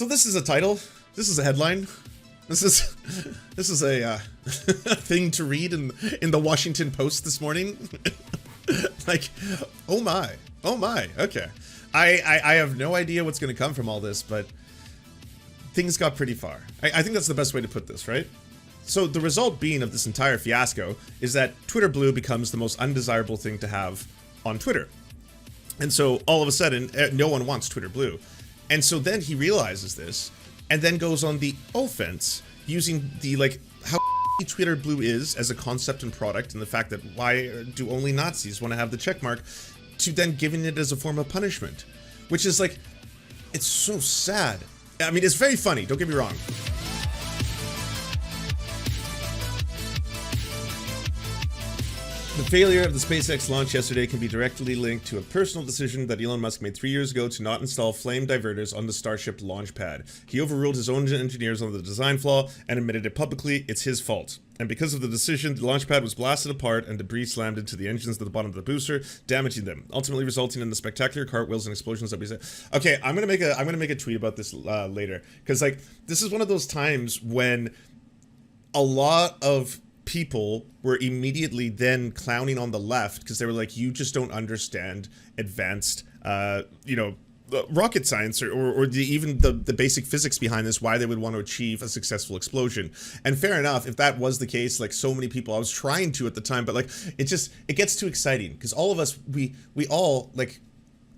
So this is a title. This is a headline. This is a thing to read in the Washington Post this morning. Like, oh my, okay. I have no idea what's going to come from all this, but things got pretty far. I think that's the best way to put this, right? So the result being of this entire fiasco is that Twitter Blue becomes the most undesirable thing to have on Twitter. And so all of a sudden, no one wants Twitter Blue. And so then he realizes this and then goes on the offense using the, like, how Twitter Blue is as a concept and product, and the fact that why do only Nazis want to have the checkmark, to then giving it as a form of punishment, which is like, it's so sad. I mean, it's very funny, don't get me wrong. The failure of the SpaceX launch yesterday can be directly linked to a personal decision that Elon Musk made 3 years ago to not install flame diverters on the Starship launch pad. He overruled his own engineers on the design flaw and admitted it publicly. It's his fault. And because of the decision, the launch pad was blasted apart and debris slammed into the engines at the bottom of the booster, damaging them, ultimately resulting in the spectacular cartwheels and explosions that we said. Okay, I'm gonna make a tweet about this later, because like this is one of those times when a lot of people were immediately then clowning on the left because they were like, you just don't understand advanced, rocket science or even the basic physics behind this, why they would want to achieve a successful explosion. And fair enough, if that was the case, like so many people, I was trying to at the time, but like it gets too exciting because all of us, we all like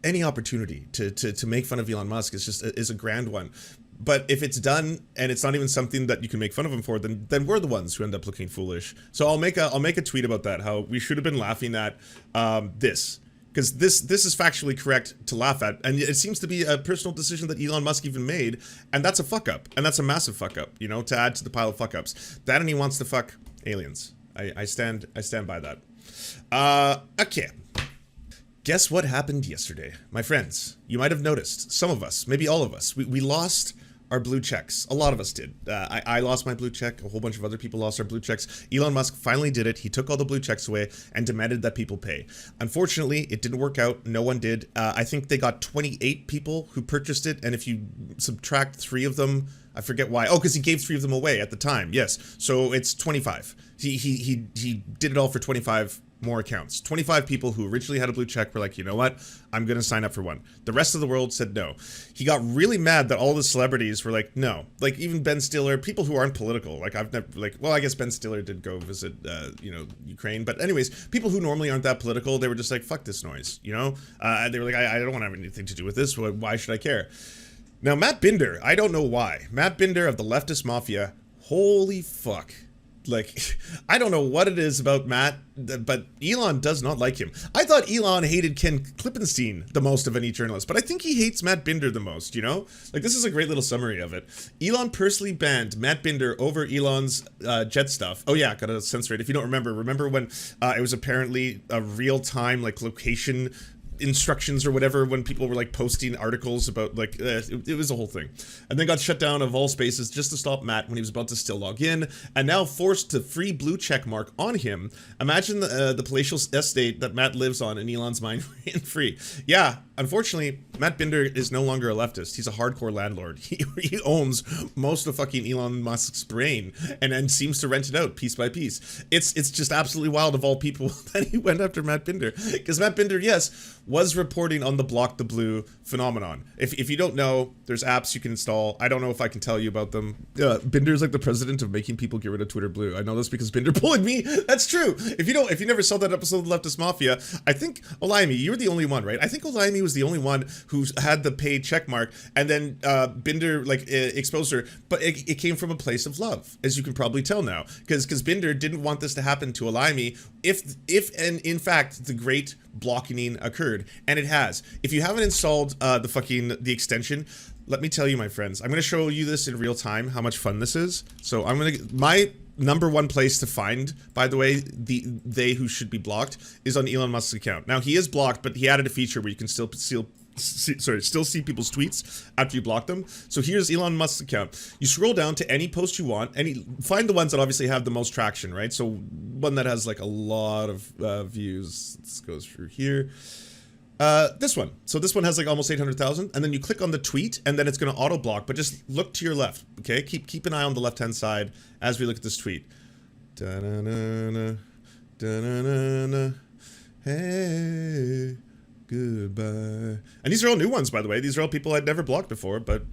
any opportunity to make fun of Elon Musk is a grand one. But if it's done and it's not even something that you can make fun of him for, then we're the ones who end up looking foolish. So I'll make a tweet about that, how we should have been laughing at this, because this is factually correct to laugh at, and it seems to be a personal decision that Elon Musk even made, and that's a fuck up, and that's a massive fuck up, you know, to add to the pile of fuck ups. That, and he wants to fuck aliens. I stand by that. Okay. Guess what happened yesterday, my friends? You might have noticed, some of us, maybe all of us, we lost our blue checks. A lot of us did. I lost my blue check. A whole bunch of other people lost their blue checks. Elon Musk finally did it. He took all the blue checks away and demanded that people pay. Unfortunately, it didn't work out. No one did. I think they got 28 people who purchased it, and if you subtract 3 of them, I forget why. Oh, because he gave 3 of them away at the time. Yes. So it's 25. He did it all for 25 more accounts. 25 people who originally had a blue check were like, you know what, I'm gonna sign up for one. The rest of the world said no. He got really mad that all the celebrities were like, no. Like even Ben Stiller, people who aren't political. Like I've never, like, well, I guess Ben Stiller did go visit, Ukraine. But anyways, people who normally aren't that political, they were just like, fuck this noise, you know? They were like, I don't want to have anything to do with this. Why should I care? Now, Matt Binder, I don't know why. Matt Binder of the leftist mafia, holy fuck. Like, I don't know what it is about Matt, but Elon does not like him. I thought Elon hated Ken Klippenstein the most of any journalist, but I think he hates Matt Binder the most, you know? Like, this is a great little summary of it. Elon personally banned Matt Binder over Elon's jet stuff. Oh yeah, gotta censor it. If you don't remember when it was apparently a real-time, like, location instructions or whatever, when people were like posting articles about like it was a whole thing, and then got shut down of all spaces just to stop Matt when he was about to still log in, and now forced to free blue check mark on him. Imagine the palatial estate that Matt lives on in Elon's mind and free. Yeah, unfortunately, Matt Binder is no longer a leftist. He's a hardcore landlord. He owns most of fucking Elon Musk's brain and seems to rent it out piece by piece. It's just absolutely wild of all people that he went after Matt Binder, because Matt Binder, yes, was reporting on the block the blue phenomenon. If you don't know, there's apps you can install. I don't know if I can tell you about them. Binder's like the president of making people get rid of Twitter Blue. I know this because Binder pulled me. That's true. If you never saw that episode of Leftist Mafia, I think Olaimi, you were the only one, right? I think Olaimi was the only one who had the paid check mark, and then Binder like exposed her. But it came from a place of love, as you can probably tell now, because Binder didn't want this to happen to Olaimi. If and in fact the great blocking occurred, and it has. If you haven't installed the extension, let me tell you, my friends, I'm going to show you this in real time, how much fun this is. So my number one place to find, by the way, they who should be blocked is on Elon Musk's account. Now he is blocked, but he added a feature where you can still see people's tweets after you block them. So here's Elon Musk's account. You scroll down to any post you want, find the ones that obviously have the most traction, right? So one that has like a lot of views. Let's go through here. This one. So this one has like almost 800,000, and then you click on the tweet, and then it's going to auto block. But just look to your left, okay? Keep an eye on the left-hand side as we look at this tweet. Da-na-na-na, da-na-na-na, hey, goodbye. And these are all new ones, by the way. These are all people I'd never blocked before. But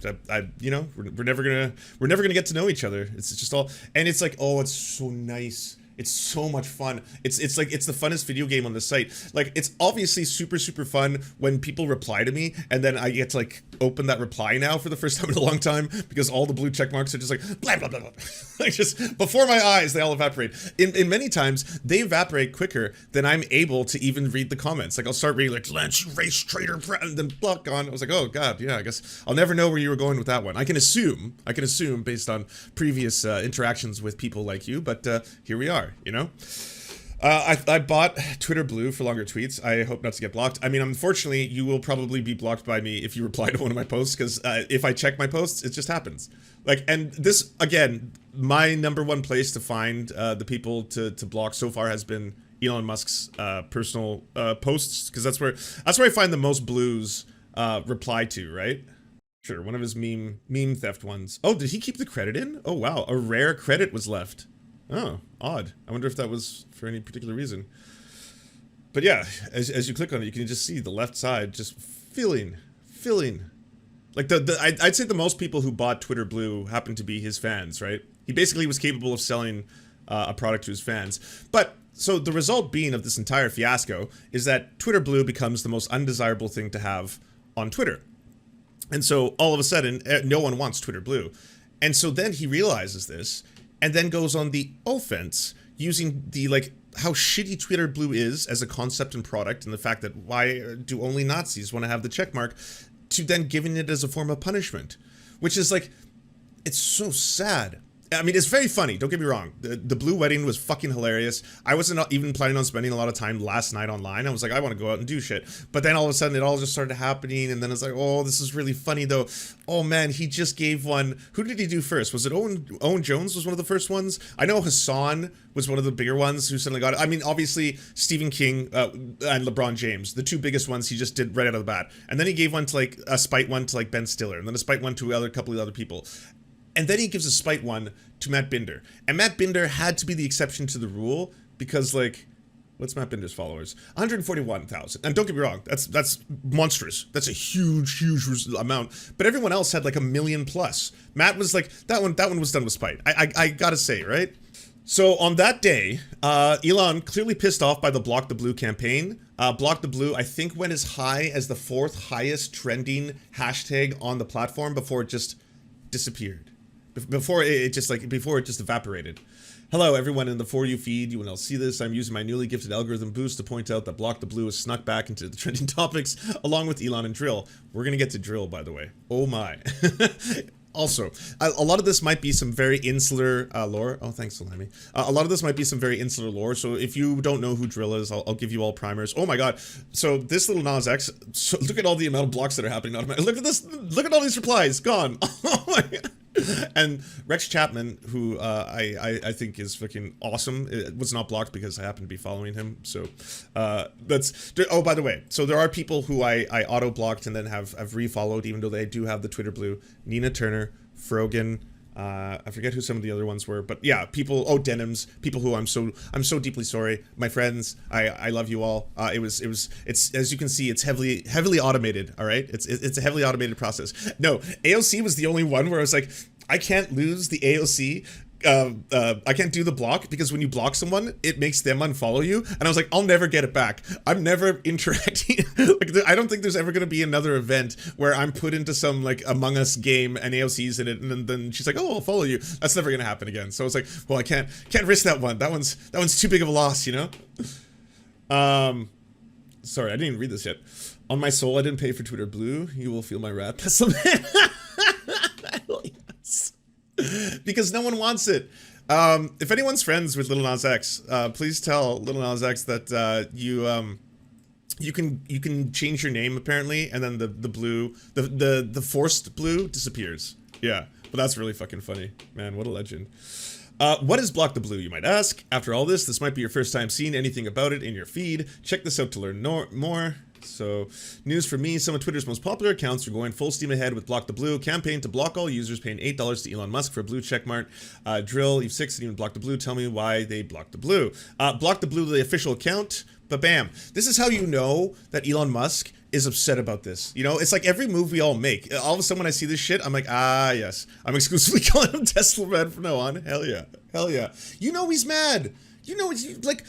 you know, we're never gonna get to know each other. It's just all, and it's like, oh, it's so nice. It's so much fun. It's like, it's the funnest video game on the site. Like, it's obviously super fun when people reply to me, and then I get to like open that reply now for the first time in a long time, because all the blue check marks are just like blah blah blah blah. Like, just before my eyes, they all evaporate. In many times, they evaporate quicker than I'm able to even read the comments. Like, I'll start reading like Lynch, race traitor, and then block on. I was like, oh god, yeah, I guess I'll never know where you were going with that one. I can assume based on previous interactions with people like you, but here we are. You know, I bought Twitter Blue for longer tweets. I hope not to get blocked. I mean, unfortunately, you will probably be blocked by me if you reply to one of my posts, because if I check my posts, it just happens. Like, and this, again, my #1 place to find the people to block so far has been Elon Musk's personal posts, because that's where I find the most blues reply to, right? Sure, one of his meme theft ones. Oh, did he keep the credit in? Oh wow, a rare credit was left. Oh, odd. I wonder if that was for any particular reason. But yeah, as you click on it, you can just see the left side just filling. Like I'd say the most people who bought Twitter Blue happen to be his fans, right? He basically was capable of selling a product to his fans. But so the result being of this entire fiasco is that Twitter Blue becomes the most undesirable thing to have on Twitter. And so all of a sudden, no one wants Twitter Blue. And so then he realizes this, and then goes on the offense using the, like, how shitty Twitter Blue is as a concept and product, and the fact that why do only Nazis want to have the checkmark, to then giving it as a form of punishment, which is like, it's so sad. I mean, it's very funny, don't get me wrong. The Blue Wedding was fucking hilarious. I wasn't even planning on spending a lot of time last night online. I was like, I want to go out and do shit. But then all of a sudden, it all just started happening, and then it's like, oh, this is really funny, though. Oh, man, he just gave one. Who did he do first? Was it Owen Jones was one of the first ones? I know Hassan was one of the bigger ones who suddenly got it. I mean, obviously, Stephen King and LeBron James, the two biggest ones he just did right out of the bat. And then he gave one to, like, a spite one to, like, Ben Stiller, and then a spite one to a couple of other people. And then he gives a spite one to Matt Binder. And Matt Binder had to be the exception to the rule because, like, what's Matt Binder's followers? 141,000. And don't get me wrong, that's monstrous. That's a huge amount. But everyone else had like 1 million plus. Matt was like, that one was done with spite. I gotta say, right? So on that day, Elon, clearly pissed off by the Block the Blue campaign, Block the Blue, I think, went as high as the 4th highest trending hashtag on the platform before it just disappeared. Before it just evaporated. Hello everyone in the For You feed, you will now see this. I'm using my newly gifted algorithm boost to point out that Block the Blue has snuck back into the trending topics along with Elon and Drill. We're gonna get to Drill, by the way. Oh my. Also, a lot of this might be some very insular lore. Oh, thanks, Salami. A lot of this might be some very insular lore, so if you don't know who Drill is, I'll give you all primers. Oh my god. So this little Nas X, so look at all the amount of blocks that are happening automatically. Look at this, look at all these replies, gone. Oh my god. And Rex Chapman, who I think is fucking awesome, it was not blocked because I happen to be following him. So that's, oh, by the way, so there are people who I auto-blocked and then have refollowed, even though they do have the Twitter Blue. Nina Turner, Frogan, I forget who some of the other ones were, but yeah, people, oh, Denims, people who I'm so deeply sorry. My friends, I love you all. It's, as you can see, it's heavily automated, all right? It's a heavily automated process. No, AOC was the only one where I was like, I can't lose the AOC. I can't do the block because when you block someone, it makes them unfollow you. And I was like, I'll never get it back. I'm never interacting. Like, I don't think there's ever going to be another event where I'm put into some like Among Us game and AOC's in it, and then she's like, oh, I'll follow you. That's never going to happen again. So I was like, well, I can't risk that one. That one's too big of a loss, you know? Sorry, I didn't even read this yet. On my soul, I didn't pay for Twitter Blue. You will feel my wrath. That's something. Because no one wants it. If anyone's friends with Lil Nas X, please tell Lil Nas X that you can change your name apparently, and then the blue, the forced blue disappears. Yeah, but that's really fucking funny, man. What a legend. What is Block the Blue, you might ask? After all this might be your first time seeing anything about it in your feed. Check this out to learn more. So, news for me, some of Twitter's most popular accounts are going full steam ahead with Block the Blue, campaign to block all users paying $8 to Elon Musk for a blue checkmark. Drill, Eve6, and even Block the Blue, tell me why they blocked the blue. Block the Blue, the official account, but bam. This is how you know that Elon Musk is upset about this. You know, it's like every move we all make. All of a sudden when I see this shit, I'm like, ah, yes. I'm exclusively calling him Tesla man from now on. Hell yeah. Hell yeah. You know he's mad. You know, it's like...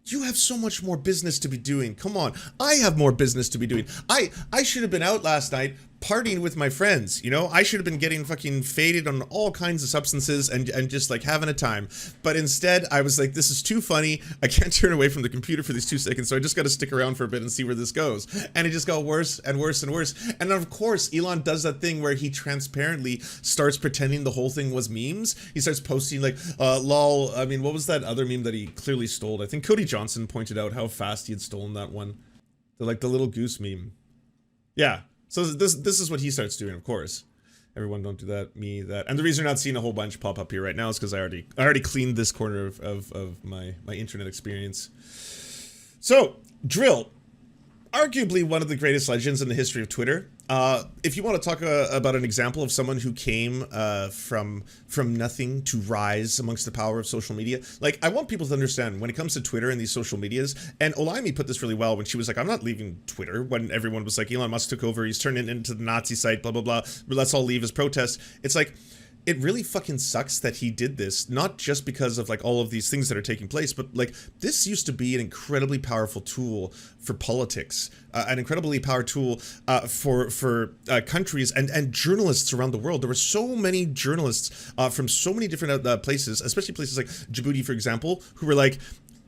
You have so much more business to be doing. Come on. I have more business to be doing. I should have been out last night partying with my friends, you know? I should have been getting fucking faded on all kinds of substances and just like having a time. But instead, I was like, this is too funny. I can't turn away from the computer for these 2 seconds, so I just got to stick around for a bit and see where this goes. And it just got worse and worse and worse. And of course, Elon does that thing where he transparently starts pretending the whole thing was memes. He starts posting like, lol, I mean, what was that other meme that he clearly stole? I think Cody Johnson pointed out how fast he had stolen that one. The little goose meme. Yeah. So this is what he starts doing, of course. Everyone don't do that, me, that. And the reason you're not seeing a whole bunch pop up here right now is because I already cleaned this corner of my internet experience. So, Drill, arguably one of the greatest legends in the history of Twitter. If you want to talk about an example of someone who came from nothing to rise amongst the power of social media, like, I want people to understand when it comes to Twitter and these social medias, and Olaimi put this really well when she was like, I'm not leaving Twitter, when everyone was like, Elon Musk took over, he's turned it into the Nazi site, blah, blah, blah, let's all leave as protest. It's like, it really fucking sucks that he did this, not just because of like all of these things that are taking place, but like this used to be an incredibly powerful tool for politics, an incredibly powerful tool for countries and journalists around the world. There were so many journalists from so many different places, especially places like Djibouti, for example, who were like,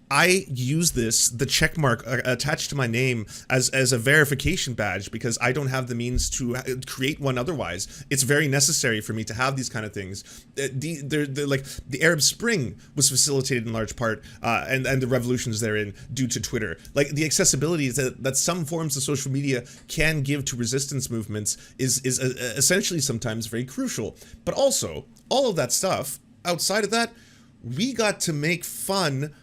I use this, the check mark attached to my name as a verification badge because I don't have the means to create one otherwise. It's very necessary for me to have these kind of things. The Arab Spring was facilitated in large part, and the revolutions therein due to Twitter. Like the accessibility that some forms of social media can give to resistance movements is essentially sometimes very crucial. But also, all of that stuff, outside of that, we got to make fun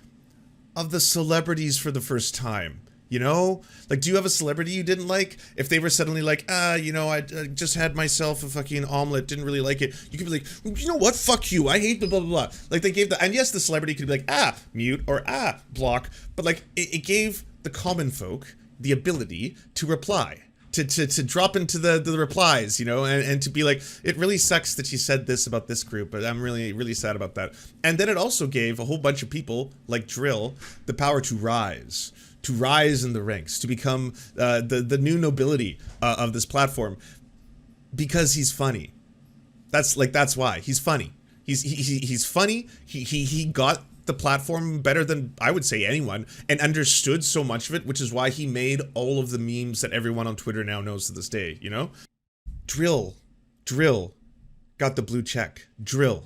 of the celebrities for the first time, you know? Like, do you have a celebrity you didn't like? If they were suddenly like, you know, I just had myself a fucking omelet, didn't really like it. You could be like, you know what, fuck you, I hate the blah, blah, blah. Like, they gave and yes, the celebrity could be like, mute, or block. But like, it gave the common folk the ability to reply. To drop into the replies, you know, and to be like, it really sucks that you said this about this group, but I'm really, really sad about that. And then it also gave a whole bunch of people, like Drill, the power to rise in the ranks, to become the new nobility of this platform, because he's funny. That's why. He's funny. He's funny. He got the platform better than I would say anyone, and understood so much of it, which is why he made all of the memes that everyone on Twitter now knows to this day, you know? Drill got the blue check. Drill.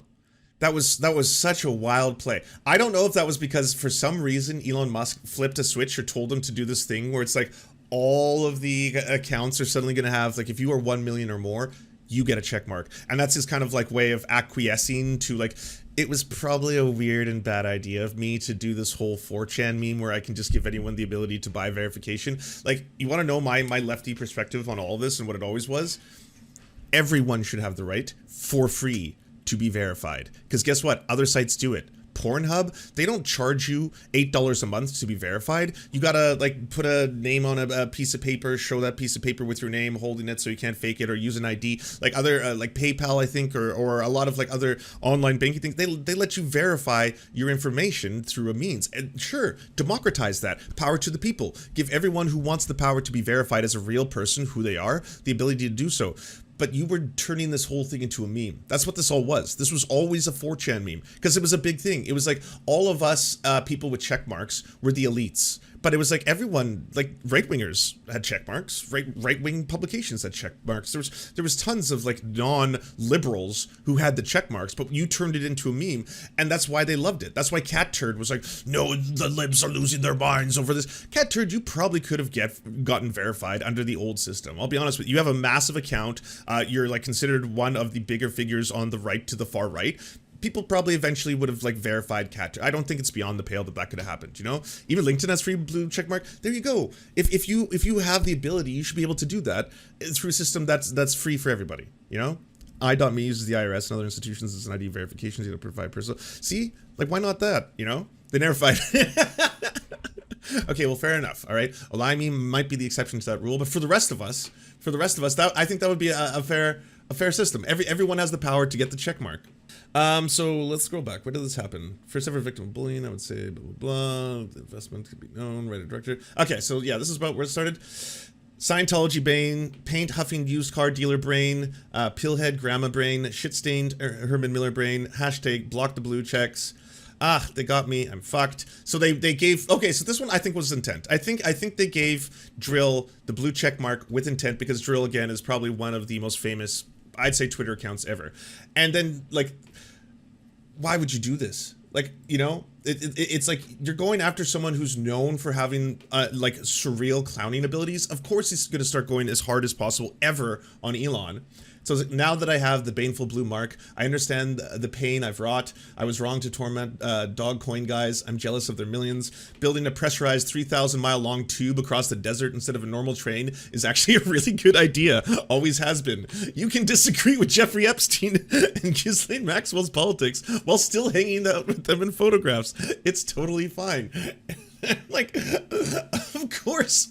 That was such a wild play. I don't know if that was because for some reason Elon Musk flipped a switch or told him to do this thing where it's like all of the accounts are suddenly going to have, like, if you are 1 million or more, you get a check mark. And that's his kind of like way of acquiescing to like, it was probably a weird and bad idea of me to do this whole 4chan meme where I can just give anyone the ability to buy verification. Like, you want to know my lefty perspective on all of this and what it always was? Everyone should have the right, for free, to be verified. Because guess what? Other sites do it. Pornhub, they don't charge you $8 a month to be verified. You gotta like put a name on a piece of paper, show that piece of paper with your name holding it so you can't fake it, or use an ID. Like other like PayPal, I think, or a lot of like other online banking things, they let you verify your information through a means. And sure, democratize that. Power to the people. Give everyone who wants the power to be verified as a real person, who they are, the ability to do so. But you were turning this whole thing into a meme. That's what this all was. This was always a 4chan meme, because it was a big thing. It was like all of us people with check marks were the elites. But it was like everyone, like right-wingers had check marks, right-wing publications had check marks. There was tons of like non-liberals who had the check marks, but you turned it into a meme, and that's why they loved it. That's why Cat Turd was like, no, the libs are losing their minds over this. Cat Turd, you probably could have gotten verified under the old system. I'll be honest with you. You have a massive account. You're like considered one of the bigger figures on the right to the far right. people probably eventually would have like verified cat. I don't think it's beyond the pale that could have happened. You know, even LinkedIn has free blue checkmark. There you go. If you have the ability, you should be able to do that through a system that's free for everybody. You know, I.me uses the IRS and other institutions as an ID verification to provide personal. See, like why not that? You know, they never fight. Okay, well, fair enough. All right, Olimi might be the exception to that rule, but for the rest of us, that I think that would be a fair system. Everyone has the power to get the check mark. So let's scroll back. Where did this happen? First ever victim of bullying, I would say, blah, blah, blah. The investment could be known, writer, director. Okay, so yeah, this is about where it started. Scientology brain, paint huffing used car dealer brain, pillhead grandma brain, shit stained Herman Miller brain, hashtag block the blue checks. Ah, they got me. I'm fucked. So they gave. Okay, so this one I think was intent. I think they gave Drill the blue check mark with intent because Drill again is probably one of the most famous, I'd say, Twitter accounts ever. And then like, why would you do this? Like, you know, it's like you're going after someone who's known for having like surreal clowning abilities. Of course, he's going to start going as hard as possible ever on Elon. So now that I have the baneful blue mark, I understand the pain I've wrought. I was wrong to torment dog coin guys. I'm jealous of their millions. Building a pressurized 3,000-mile long tube across the desert instead of a normal train is actually a really good idea. Always has been. You can disagree with Jeffrey Epstein and Ghislaine Maxwell's politics while still hanging out with them in photographs. It's totally fine. Like, of course,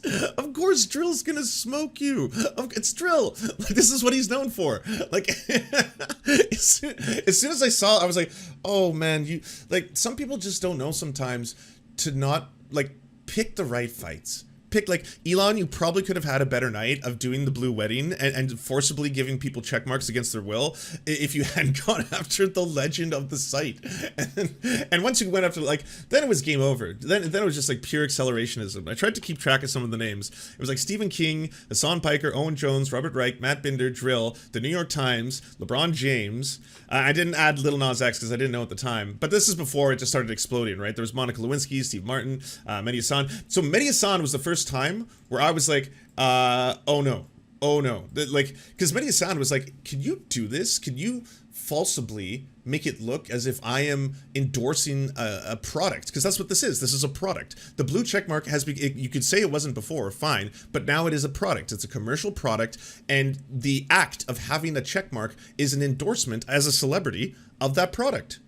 Drill's gonna smoke you. It's Drill. Like, this is what he's known for. Like, as soon as I saw it, I was like, oh man, you like some people just don't know sometimes to not like pick the right fights. Pick like Elon, you probably could have had a better night of doing the blue wedding and forcibly giving people check marks against their will if you hadn't gone after the legend of the site. And once you went after like, then it was game over. Then it was just like pure accelerationism. I tried to keep track of some of the names. It was like Stephen King, Hassan Piker, Owen Jones, Robert Reich, Matt Binder, Drill, the New York Times, LeBron James. I didn't add Lil Nas X because I didn't know at the time. But this is before it just started exploding, right? There was Monica Lewinsky, Steve Martin, Mehdi Hassan. So Mehdi Hassan was the first time where I was like, oh no. Like, because Mehdi Hassan was like, can you do this? Can you falsibly make it look as if I am endorsing a product? Because that's what this is. This is a product. The blue checkmark has been, you could say it wasn't before, fine, but now it is a product. It's a commercial product, and the act of having a checkmark is an endorsement as a celebrity of that product.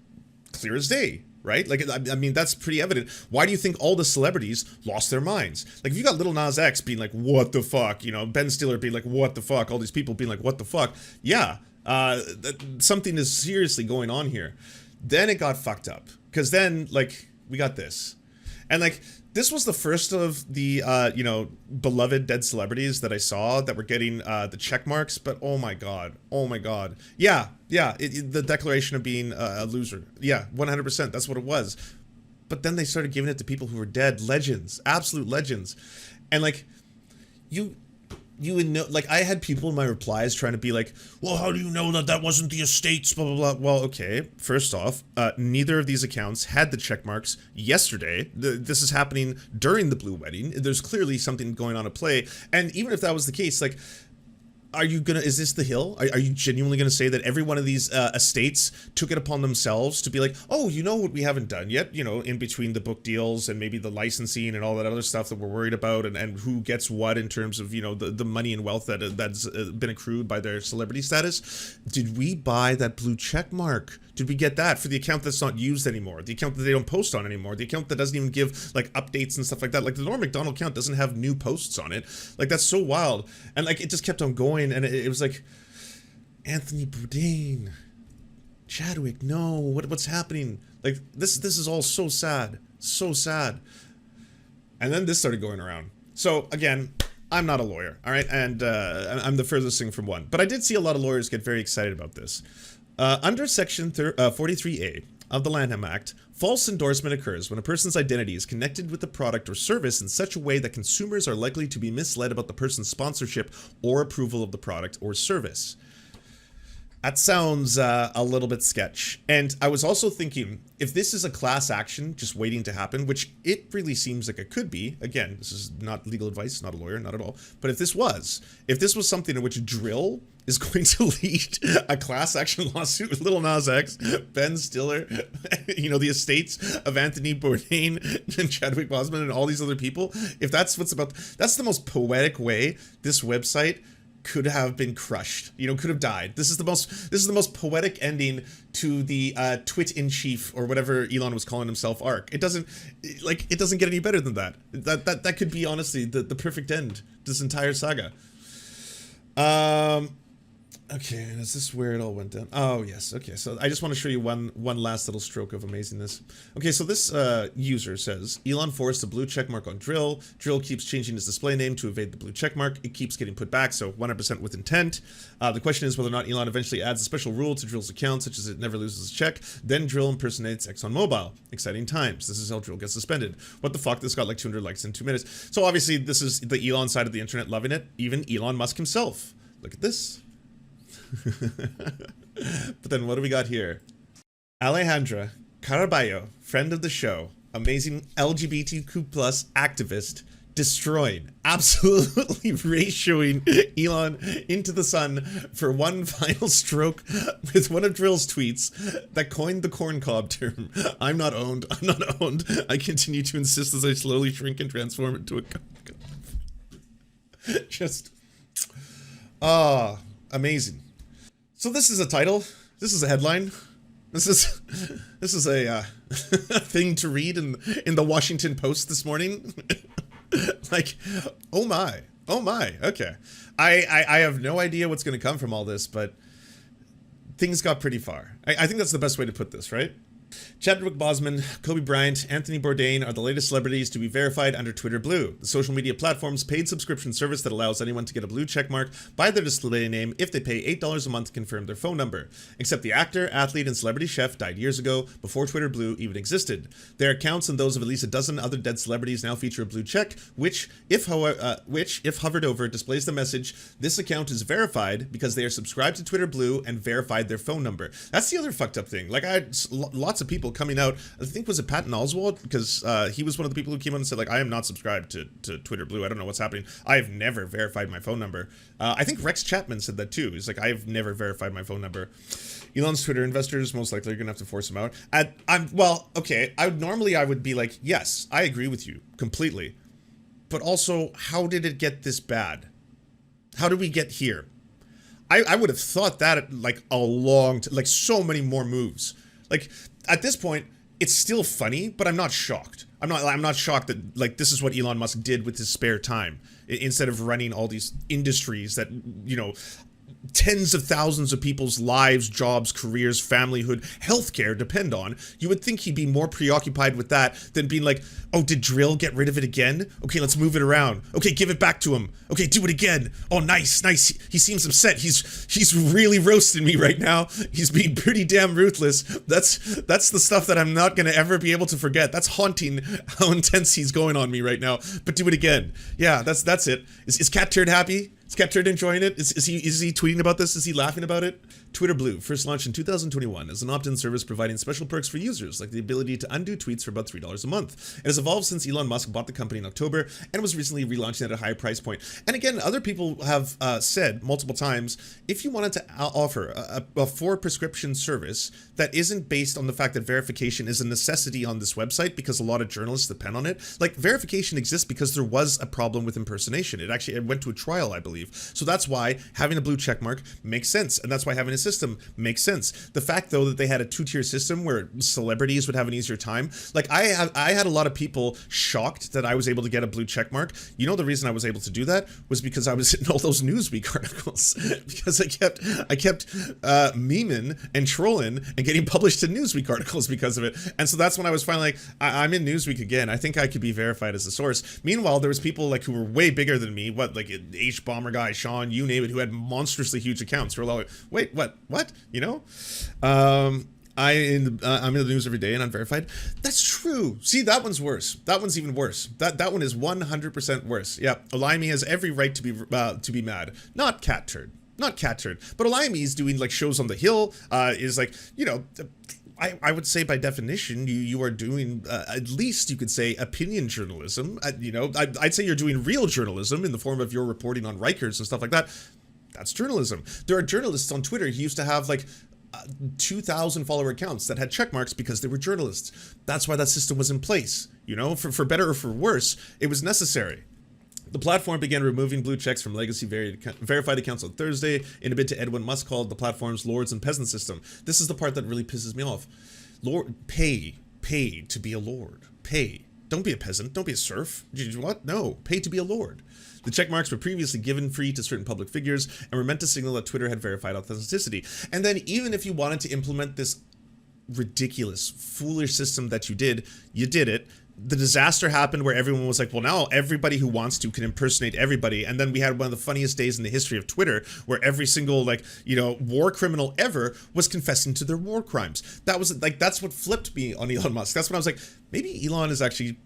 Clear as day. Right? Like, I mean, that's pretty evident. Why do you think all the celebrities lost their minds? Like, if you got Lil Nas X being like, what the fuck? You know, Ben Stiller being like, what the fuck? All these people being like, what the fuck? Yeah, something is seriously going on here. Then it got fucked up. Because then, like, we got this. And, like, this was the first of the, you know, beloved dead celebrities that I saw that were getting the check marks. But, oh my God. Yeah, the declaration of being a loser. Yeah, 100%. That's what it was. But then they started giving it to people who were dead. Legends. Absolute legends. And, like, you would know, like, I had people in my replies trying to be like, well, how do you know that that wasn't the estates, blah, blah, blah. Well, okay, first off, neither of these accounts had the check marks yesterday. This is happening during the blue wedding. There's clearly something going on at play. And even if that was the case, like, is this the Hill? Are you genuinely gonna say that every one of these estates took it upon themselves to be like, oh, you know what we haven't done yet, you know, in between the book deals and maybe the licensing and all that other stuff that we're worried about, and who gets what in terms of, you know, the money and wealth that's been accrued by their celebrity status? Did we buy that blue check mark? Did we get that for the account that's not used anymore? The account that they don't post on anymore? The account that doesn't even give, like, updates and stuff like that? Like, the Norm Macdonald account doesn't have new posts on it. Like, that's so wild. And, like, it just kept on going, and it was like, Anthony Bourdain, Chadwick, no, what's happening? Like, this is all so sad. So sad. And then this started going around. So, again, I'm not a lawyer, all right? And I'm the furthest thing from one. But I did see a lot of lawyers get very excited about this. Under Section 43A of the Lanham Act, false endorsement occurs when a person's identity is connected with the product or service in such a way that consumers are likely to be misled about the person's sponsorship or approval of the product or service. That sounds a little bit sketch. And I was also thinking, if this is a class action just waiting to happen, which it really seems like it could be, again, this is not legal advice, not a lawyer, not at all, but if this was something in which Drill is going to lead a class action lawsuit with Lil Nas X, Ben Stiller, the estates of Anthony Bourdain and Chadwick Boseman and all these other people. If that's what's about, that's the most poetic way this website could have been crushed, could have died. This is the most poetic ending to the twit in chief or whatever Elon was calling himself arc. It doesn't get any better than that. That could be honestly the perfect end to this entire saga. Okay, and is this where it all went down? Oh, yes. Okay, so I just want to show you one last little stroke of amazingness. Okay, so this user says, Elon forced a blue checkmark on Drill. Drill keeps changing his display name to evade the blue checkmark. It keeps getting put back, so 100% with intent. The question is whether or not Elon eventually adds a special rule to Drill's account, such as it never loses a check. Then Drill impersonates ExxonMobil. Exciting times. This is how Drill gets suspended. What the fuck? This got like 200 likes in 2 minutes. So obviously, this is the Elon side of the internet loving it. Even Elon Musk himself. Look at this. But then what do we got here? Alejandra Caraballo, friend of the show, amazing LGBTQ plus activist, destroyed, absolutely ratioing Elon into the sun for one final stroke with one of Drill's tweets that coined the corn cob term. I'm not owned. I'm not owned. I continue to insist as I slowly shrink and transform into a just amazing. So this is a title. This is a headline. This is a thing to read in the Washington Post this morning. Like, oh my, okay. I have no idea what's going to come from all this, but things got pretty far. I think that's the best way to put this, right? Chadwick Boseman, Kobe Bryant, Anthony Bourdain are the latest celebrities to be verified under Twitter Blue, the social media platform's paid subscription service that allows anyone to get a blue checkmark by their display name if they pay $8 a month to confirm their phone number. Except the actor, athlete, and celebrity chef died years ago, before Twitter Blue even existed. Their accounts and those of at least a dozen other dead celebrities now feature a blue check, which, if hovered over, displays the message, "This account is verified," because they are subscribed to Twitter Blue and verified their phone number. That's the other fucked up thing. Like, I had lots of people coming out, I think, was it Patton Oswalt? Because he was one of the people who came out and said, like, I am not subscribed to Twitter Blue. I don't know what's happening. I have never verified my phone number. I think Rex Chapman said that too. He's like, I have never verified my phone number. Elon's Twitter investors most likely are going to have to force him out. Okay. I would be like, yes, I agree with you completely. But also, how did it get this bad? How did we get here? I would have thought that like so many more moves. Like, at this point, it's still funny, but I'm not shocked. I'm not shocked that, like, this is what Elon Musk did with his spare time instead of running all these industries that, tens of thousands of people's lives, jobs, careers, familyhood, healthcare depend on. You would think he'd be more preoccupied with that than being like, oh, did Drill get rid of it again? Okay, let's move it around. Okay, give it back to him. Okay, do it again. Oh, nice. He seems upset. He's really roasting me right now. He's being pretty damn ruthless. That's the stuff that I'm not gonna ever be able to forget. That's haunting how intense he's going on me right now. But do it again. Yeah, that's it. Is Cat Turd happy? Is Cat Turd enjoying it? Is he tweeting about this? Is he laughing about it? Twitter Blue first launched in 2021 as an opt-in service providing special perks for users, like the ability to undo tweets for about $3 a month. It has evolved since Elon Musk bought the company in October and was recently relaunching at a higher price point. And again, other people have said multiple times, if you wanted to offer a for-prescription service that isn't based on the fact that verification is a necessity on this website because a lot of journalists depend on it, like, verification exists because there was a problem with impersonation. It went to a trial, I believe. So that's why having a blue checkmark makes sense, and that's why having a system makes sense. The fact, though, that they had a two-tier system where celebrities would have an easier time, like, I had a lot of people shocked that I was able to get a blue checkmark. The reason I was able to do that was because I was in all those Newsweek articles, because I kept memeing and trolling and getting published in Newsweek articles because of it. And so that's when I was finally like, I'm in Newsweek again. I think I could be verified as a source. Meanwhile, there was people like who were way bigger than me, like H-Bomber guy, Sean, you name it, who had monstrously huge accounts who were like, wait, what? I'm in the news every day and I'm verified. That's true. See, that one's worse. That one's even worse. That one is 100% worse. Yeah, Olayemi has every right to be mad. Not Cat Turd. But Olayemi is doing like shows on the Hill. Is like, I would say by definition, you are doing, at least you could say, opinion journalism. I'd say you're doing real journalism in the form of your reporting on Rikers and stuff like that. That's journalism. There are journalists on Twitter who used to have like 2,000 follower accounts that had check marks because they were journalists. That's why that system was in place. You know, for better or for worse, it was necessary. The platform began removing blue checks from legacy verified accounts on Thursday in a bid to end what Musk called the platform's lords and peasants system. This is the part that really pisses me off. Pay to be a lord. Pay. Don't be a peasant. Don't be a serf. What? No. Pay to be a lord. The check marks were previously given free to certain public figures and were meant to signal that Twitter had verified authenticity. And then even if you wanted to implement this ridiculous, foolish system that you did it. The disaster happened where everyone was like, well, now everybody who wants to can impersonate everybody. And then we had one of the funniest days in the history of Twitter where every single, like, you know, war criminal ever was confessing to their war crimes. That was like, that's what flipped me on Elon Musk. That's when I was like, maybe Elon is actually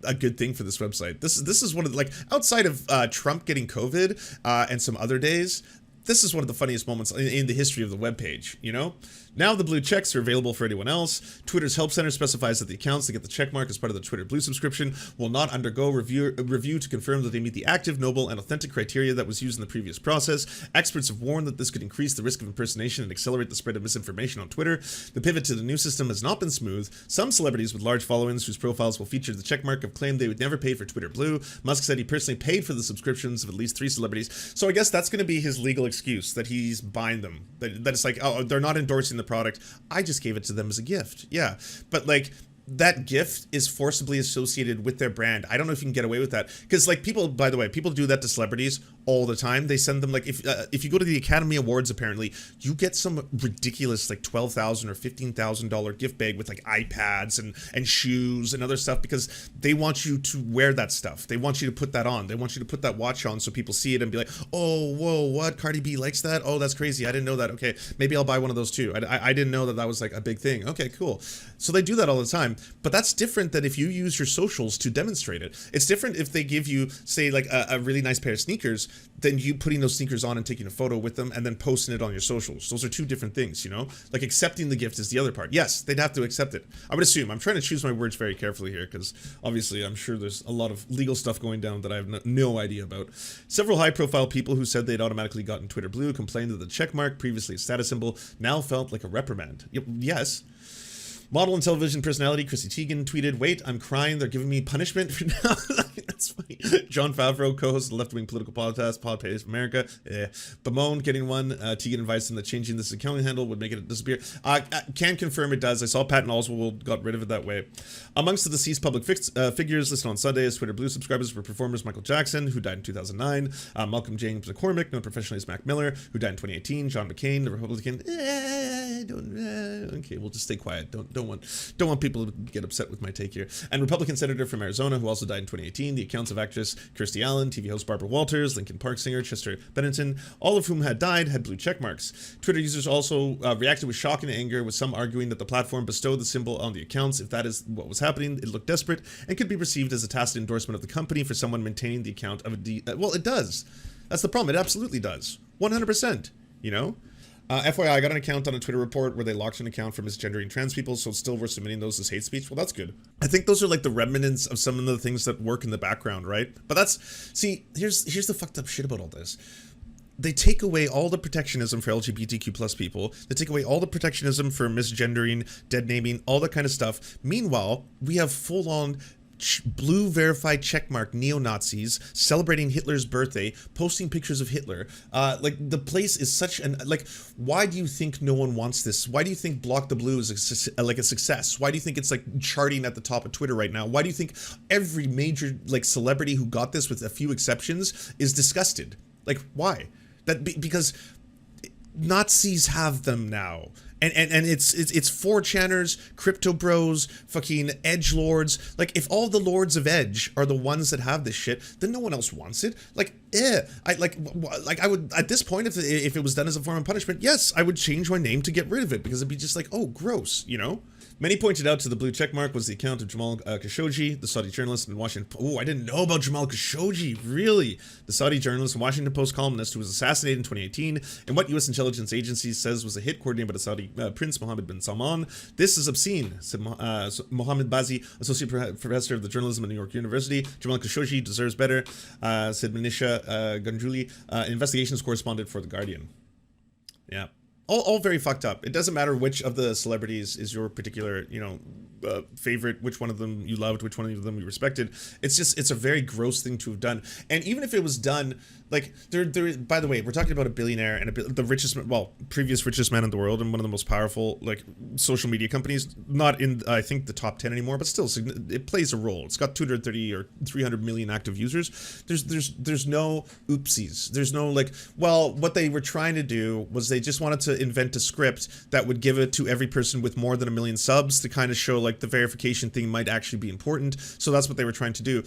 a good thing for this website. This is one of the, like, outside of Trump getting COVID and some other days, this is one of the funniest moments in the history of the webpage, you know? Now the blue checks are available for anyone else. Twitter's Help Center specifies that the accounts that get the checkmark as part of the Twitter Blue subscription will not undergo review to confirm that they meet the active, noble, and authentic criteria that was used in the previous process. Experts have warned that this could increase the risk of impersonation and accelerate the spread of misinformation on Twitter. The pivot to the new system has not been smooth. Some celebrities with large followings whose profiles will feature the checkmark have claimed they would never pay for Twitter Blue. Musk said he personally paid for the subscriptions of at least 3 celebrities. So I guess that's going to be his legal excuse, that he's buying them. That it's like, oh, they're not endorsing the product. I just gave it to them as a gift. Yeah. But like, that gift is forcibly associated with their brand. I don't know if you can get away with that. Because, like, people, by the way, people do that to celebrities all the time. They send them, like, if you go to the Academy Awards, apparently, you get some ridiculous, like, $12,000 or $15,000 gift bag with, like, iPads and shoes and other stuff because they want you to wear that stuff. They want you to put that on. They want you to put that watch on so people see it and be like, oh, whoa, what? Cardi B likes that? Oh, that's crazy. I didn't know that. Okay, maybe I'll buy one of those too. I didn't know that that was, like, a big thing. Okay, cool. So they do that all the time. But that's different than if you use your socials to demonstrate it. It's different if they give you, say, like a really nice pair of sneakers, than you putting those sneakers on and taking a photo with them and then posting it on your socials. Those are two different things, you know? Like, accepting the gift is the other part. Yes, they'd have to accept it. I would assume. I'm trying to choose my words very carefully here because obviously I'm sure there's a lot of legal stuff going down that I have no idea about. Several high-profile people who said they'd automatically gotten Twitter Blue complained that the checkmark, previously a status symbol, now felt like a reprimand. Yes. Model and television personality Chrissy Teigen tweeted, "Wait, I'm crying. They're giving me punishment for now." That's funny. John Favreau, co-host of the left-wing political podcast, Podpace America. Bemoaned getting one. Teigen advised him that changing this accounting handle would make it disappear. Can confirm it does. I saw Patton Oswalt got rid of it that way. Amongst the deceased public figures listed on Sunday as Twitter Blue subscribers were performers Michael Jackson, who died in 2009, Malcolm James McCormick, known professionally as Mac Miller, who died in 2018, John McCain, the Republican. Okay, we'll just stay quiet. Don't want people to get upset with my take here. And Republican senator from Arizona, who also died in 2018. The accounts of actress Kirstie Allen, TV host Barbara Walters, Linkin Park singer Chester Bennington, all of whom had died, had blue check marks. Twitter users also reacted with shock and anger, with some arguing that the platform bestowed the symbol on the accounts. If that is what was happening, it looked desperate and could be perceived as a tacit endorsement of the company for someone maintaining the account of well, it does. That's the problem. It absolutely does. 100%. You know? FYI, I got an account on a Twitter report where they locked an account for misgendering trans people, so still we're submitting those as hate speech. Well, that's good. I think those are like the remnants of some of the things that work in the background, right? But see, here's the fucked up shit about all this. They take away all the protectionism for LGBTQ plus people. They take away all the protectionism for misgendering, dead naming, all that kind of stuff. Meanwhile, we have full-on blue verified checkmark neo-Nazis celebrating Hitler's birthday, posting pictures of Hitler. Like, the place is such an, like, why do you think no one wants this? Why do you think Block the Blue is a success? Why do you think it's like charting at the top of Twitter right now? Why do you think every major like celebrity who got this, with a few exceptions, is disgusted? Like, why? Because Nazis have them now. And it's 4chaners, crypto bros, fucking edge lords. Like, if all the lords of edge are the ones that have this shit, then no one else wants it. Like, I would, at this point, if it was done as a form of punishment, yes, I would change my name to get rid of it, because it'd be just like, oh, gross, you know? Many pointed out to the blue checkmark was the account of Jamal Khashoggi, the Saudi journalist in Washington. Oh, I didn't know about Jamal Khashoggi, really? The Saudi journalist and Washington Post columnist who was assassinated in 2018, and what U.S. intelligence agencies says was a hit coordinated by the Saudi Saudi Prince Mohammed bin Salman. This is obscene, said Mohammed Bazi, associate professor of the journalism at New York University. Jamal Khashoggi deserves better, said Manisha Ganjuli, investigations correspondent for The Guardian. Yeah. All very fucked up. It doesn't matter which of the celebrities is your particular, favorite, which one of them you loved, which one of them you respected. It's a very gross thing to have done. And even if it was done, like, by the way, we're talking about a billionaire and the richest, previous richest man in the world and one of the most powerful, like, social media companies, not in, I think, the top 10 anymore, but still, it plays a role. It's got 230 or 300 million active users. There's no oopsies. There's no, like, well, what they were trying to do was they just wanted to invent a script that would give it to every person with more than 1 million subs to kind of show, like, the verification thing might actually be important. So that's what they were trying to do.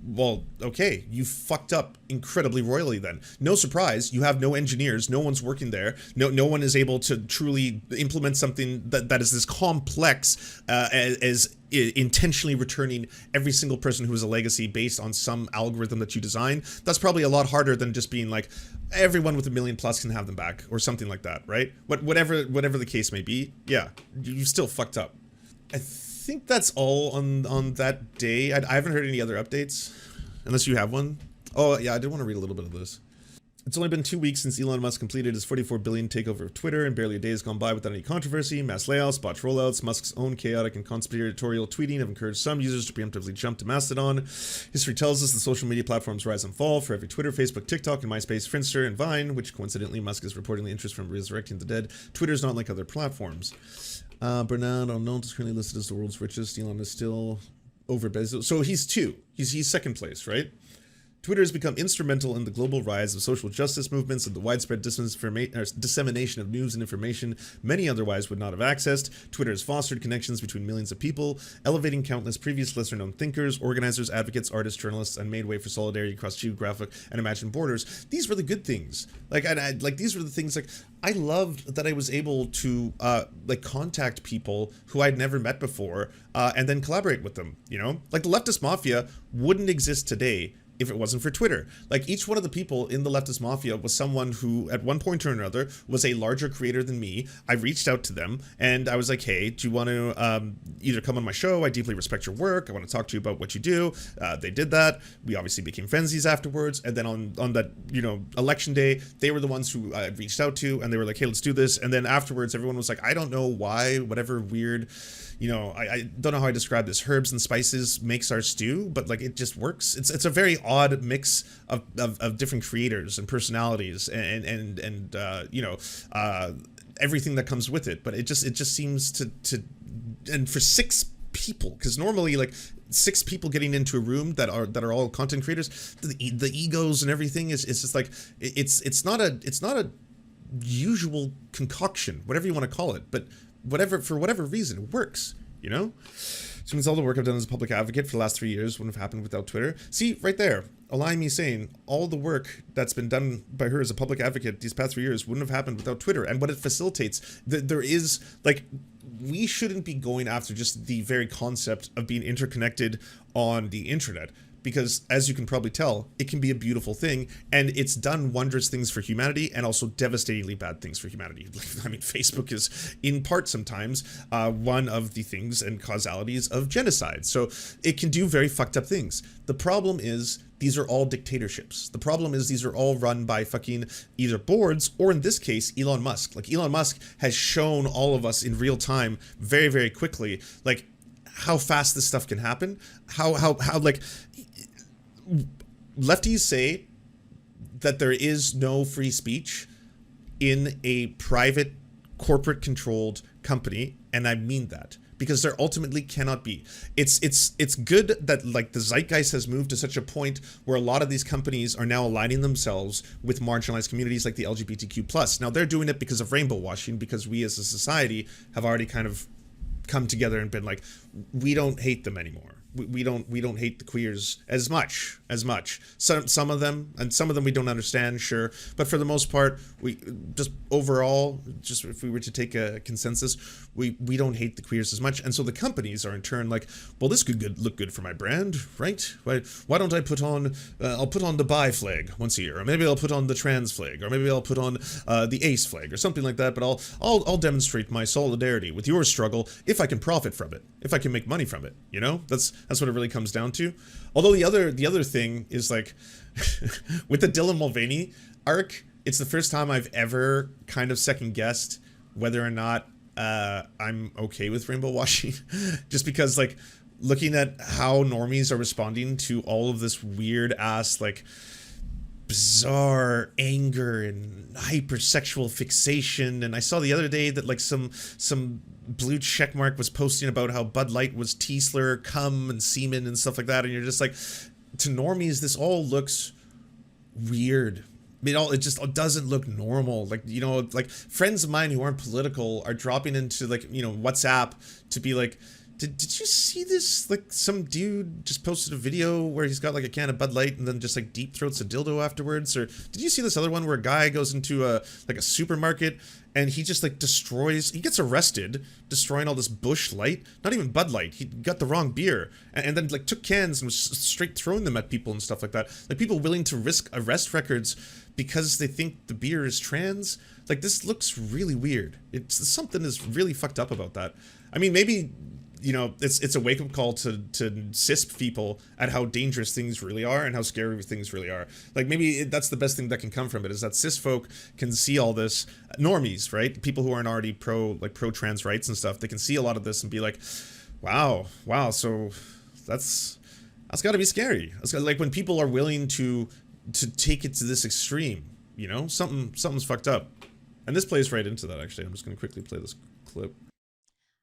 Well, okay, you fucked up incredibly royally then. No surprise, you have no engineers, no one's working there, no one is able to truly implement something that is this complex as intentionally returning every single person who is a legacy based on some algorithm that you design. That's probably a lot harder than just being like, everyone with 1 million plus can have them back, or something like that, right? Whatever the case may be, yeah, you still fucked up. I think that's all on that day. I haven't heard any other updates, unless you have one. Oh yeah, I did want to read a little bit of this. It's only been 2 weeks since Elon Musk completed his $44 billion takeover of Twitter, and barely a day has gone by without any controversy. Mass layoffs, botched rollouts, Musk's own chaotic and conspiratorial tweeting have encouraged some users to preemptively jump to Mastodon. History tells us the social media platforms rise and fall. For every Twitter, Facebook, TikTok, and MySpace, Friendster, and Vine, which coincidentally Musk is reportedly interest from resurrecting the dead, Twitter is not like other platforms. Bernard Arnault is currently listed as the world's richest. Elon is still over Bezos. So he's two. He's second place, right? Twitter has become instrumental in the global rise of social justice movements and the widespread dissemination of news and information many otherwise would not have accessed. Twitter has fostered connections between millions of people, elevating countless previous lesser-known thinkers, organizers, advocates, artists, journalists, and made way for solidarity across geographic and imagined borders. These were the good things. These were the things, like, I loved that I was able to, contact people who I'd never met before, and then collaborate with them, Like, the leftist mafia wouldn't exist today if it wasn't for Twitter. Like, each one of the people in the leftist mafia was someone who, at one point or another, was a larger creator than me. I reached out to them, and I was like, hey, do you want to either come on my show? I deeply respect your work. I want to talk to you about what you do. They did that. We obviously became frenzies afterwards, and then on that, election day, they were the ones who I reached out to, and they were like, hey, let's do this. And then afterwards, everyone was like, I don't know why, whatever weird, I don't know how I describe this. Herbs and spices makes our stew, but, like, it just works. It's a very odd mix of different creators and personalities and everything that comes with it. But it just seems to and for 6 people, because normally, like, 6 people getting into a room that are all content creators, the egos and everything is just like, it's not a usual concoction, whatever you want to call it, but for whatever reason, it works, So means all the work I've done as a public advocate for the last 3 years wouldn't have happened without Twitter. See, right there, allowing me saying all the work that's been done by her as a public advocate these past 3 years wouldn't have happened without Twitter. And what it facilitates, there is, like, we shouldn't be going after just the very concept of being interconnected on the internet. Because, as you can probably tell, it can be a beautiful thing, and it's done wondrous things for humanity and also devastatingly bad things for humanity. I mean, Facebook is, in part sometimes, one of the things and causalities of genocide. So it can do very fucked up things. The problem is, these are all dictatorships. The problem is, these are all run by fucking either boards, or in this case, Elon Musk. Like, Elon Musk has shown all of us in real time, very, very quickly, like, how fast this stuff can happen. How like, lefties say that there is no free speech in a private, corporate-controlled company, and I mean that, because there ultimately cannot be. It's good that, like, the zeitgeist has moved to such a point where a lot of these companies are now aligning themselves with marginalized communities like the LGBTQ+. Now, they're doing it because of rainbow washing, because we as a society have already kind of come together and been like, we don't hate them anymore. we don't hate the queers as much. Some of them, and some of them we don't understand, sure, but for the most part, we just overall, just if we were to take a consensus, we don't hate the queers as much, and so the companies are in turn like, well, this could look good for my brand, right? Why don't I put on I'll put on the bi flag once a year, or maybe I'll put on the trans flag, or maybe I'll put on the ace flag or something like that, but I'll demonstrate my solidarity with your struggle if I can profit from it, if I can make money from it, you know? That's what it really comes down to. Although the other thing is like with the Dylan Mulvaney arc, it's the first time I've ever kind of second guessed whether or not I'm okay with rainbow washing. Just because, like, looking at how normies are responding to all of this weird ass, like, bizarre anger and hypersexual fixation, and I saw the other day that like some blue checkmark was posting about how Bud Light was T-slur, cum, and semen and stuff like that, and you're just like, to normies, this all looks weird. I mean, it just doesn't look normal. Like, you know, like friends of mine who aren't political are dropping into, like, you know, WhatsApp to be like, Did you see this? Like, some dude just posted a video where he's got like a can of Bud Light and then just like deep throats a dildo afterwards? Or did you see this other one where a guy goes into a supermarket and he just like he gets arrested destroying all this Busch Light, not even Bud Light. He got the wrong beer and then like took cans and was straight throwing them at people and stuff like that. Like, people willing to risk arrest records because they think the beer is trans. Like, this looks really weird. Something is really fucked up about that. I mean, maybe, you know, it's a wake-up call to cis people at how dangerous things really are and how scary things really are. Like, maybe that's the best thing that can come from it, is that cis folk can see all this, normies, right? People who aren't already pro-trans rights and stuff, they can see a lot of this and be like, wow, so that's gotta be scary. Like, when people are willing to take it to this extreme, you know, something's fucked up. And this plays right into that, actually. I'm just gonna quickly play this clip.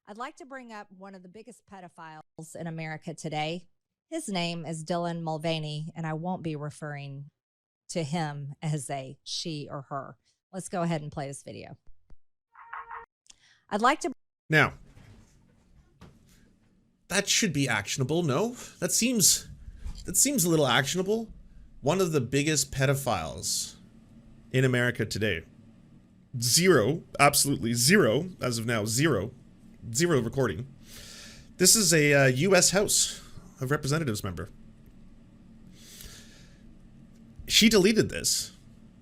I'd like to bring up one of the biggest pedophiles in America today. His name is Dylan Mulvaney, and I won't be referring to him as a she or her. Let's go ahead and play this video. I'd like to... Now, that should be actionable, no? That seems a little actionable. One of the biggest pedophiles in America today. Zero, absolutely zero, as of now, zero recording. This is a U.S. House of Representatives member. She deleted this.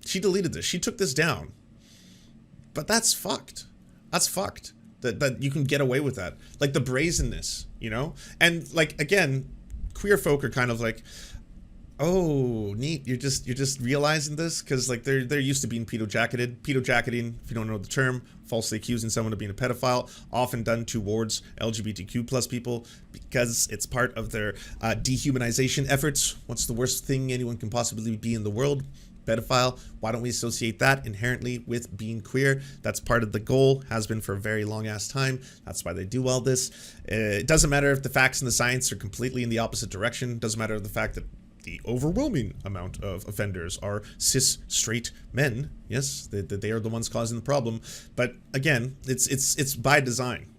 She took this down. But that's fucked. That's fucked. That you can get away with that. Like, the brazenness, you know? And, like, again, queer folk are kind of like, oh, neat. You're just realizing this because, like, they're used to being pedo-jacketed. Pedo-jacketing, if you don't know the term, falsely accusing someone of being a pedophile, often done towards LGBTQ plus people because it's part of their dehumanization efforts. What's the worst thing anyone can possibly be in the world? Pedophile. Why don't we associate that inherently with being queer? That's part of the goal, has been for a very long ass time. That's why they do all this. It doesn't matter if the facts and the science are completely in the opposite direction. It doesn't matter the fact that the overwhelming amount of offenders are cis straight men. Yes, they are the ones causing the problem. But again, it's by design.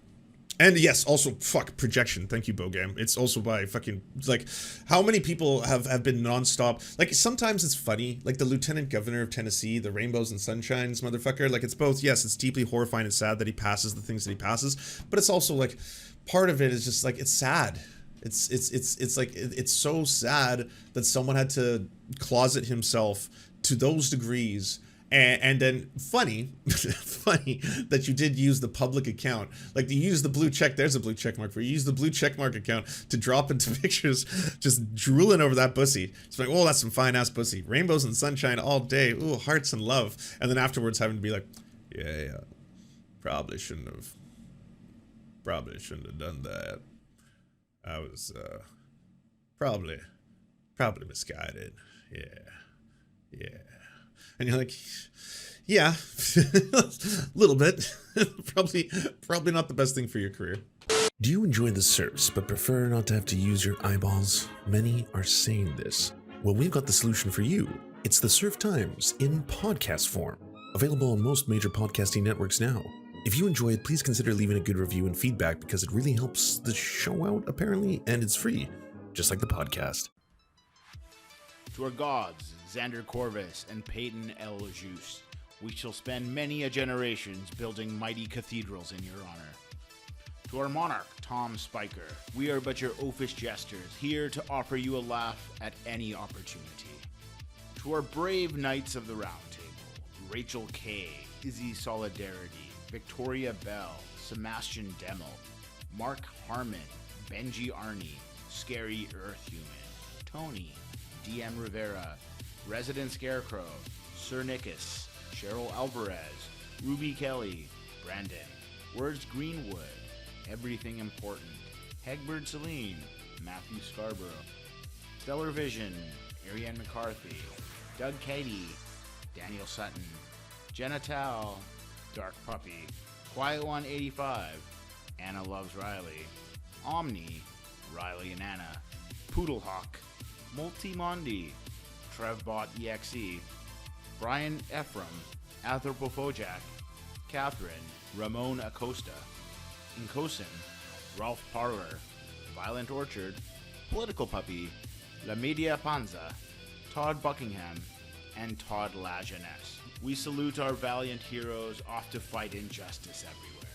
And yes, also, fuck, projection. Thank you, Bogam. It's also by fucking, like, how many people have been nonstop. Like, sometimes it's funny. Like, the Lieutenant Governor of Tennessee, the Rainbows and Sunshines motherfucker. Like, it's both, yes, it's deeply horrifying and sad that he passes the things that he passes. But it's also, like, part of it is just, like, it's sad. It's like, it's so sad that someone had to closet himself to those degrees. And then funny that you did use the public account. Like, you use the blue check, there's a blue check mark for you. Use the blue check mark account to drop into pictures just drooling over that pussy. It's like, oh, that's some fine ass pussy. Rainbows and sunshine all day. Ooh, hearts and love. And then afterwards having to be like, yeah, probably shouldn't have done that. I was probably misguided. Yeah. And you're like, yeah, a little bit. probably not the best thing for your career. Do you enjoy the Serfs but prefer not to have to use your eyeballs? Many are saying this. Well, we've got the solution for you. It's the Serf Times in podcast form. Available on most major podcasting networks now. If you enjoy it, please consider leaving a good review and feedback because it really helps the show out, apparently, and it's free. just like the podcast. To our gods, Xander Corvus and Peyton L. Juste, we shall spend many a generations building mighty cathedrals in your honor. To our monarch, Tom Spiker, we are but your oafish jesters, here to offer you a laugh at any opportunity. To our brave knights of the Round Table, Rachel K., Izzy Solidarity, Victoria Bell, Sebastian Demmel, Mark Harmon, Benji Arney, Scary Earth Human, Tony, DM Rivera, Resident Scarecrow, Sir Nickus, Cheryl Alvarez, Ruby Kelly, Brandon, Words Greenwood, Everything Important, Hegbert Celine, Matthew Scarborough, Stellar Vision, Ariane McCarthy, Doug Cady, Daniel Sutton, Jenna Tal, Dark Puppy, Quiet One 85, Anna Loves Riley, Omni, Riley and Anna, Poodlehawk, Multimondi, Trevbot EXE, Brian Ephraim, Anthropophojack, Catherine, Ramon Acosta, Incosin, Ralph Parler, Violent Orchard, Political Puppy, La Media Panza, Todd Buckingham, and Todd Lajeunesse. We salute our valiant heroes off to fight injustice everywhere.